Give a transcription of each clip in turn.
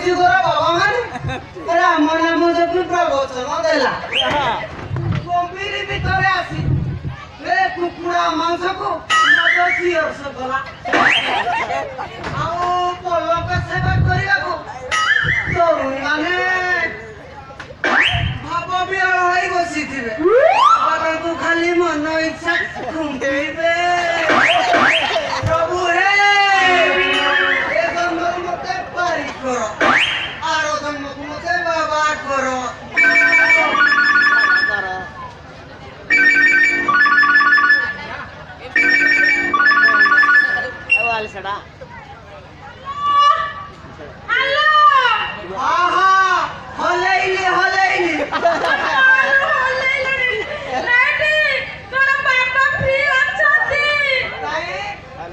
ଯୁଗର ବାବା ମାନେ ରାମ ନାମ ଜପି ପ୍ରବଚନ ଦେଲା ଗମ୍ଭୀର ଭିତରେ ଆସି କୁକୁଡ଼ା ମାଂସକୁ ଚିଅର୍ସ କଲା ଆଉ ପଲଙ୍କ ସେବା କରିବାକୁ ତରୁଣୀ ମାନେ ଭାବ ବିହଳ ହୋଇ ବସିଥିବେ ବାବାଙ୍କୁ ଖାଲି ମନ ଇଚ୍ଛା କୁମ୍ପିବେ ପ୍ରଭୁ ହେ ଏ ଜନ୍ମରୁ ମତେ ପାରି କର ଆର ଜନ୍ମକୁ ମତେ ବାବା କର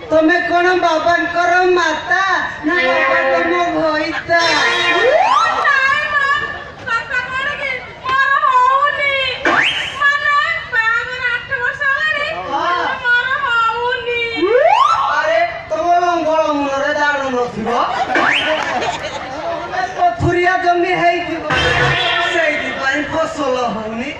तुम्हें कौन बाबा करो माता ना बाबा तुम भोईता अरे तुम मंगल मुनरे दाणु नथिबो पथुरिया जमी हेई थिबो सेई दिपाई फसल होउनी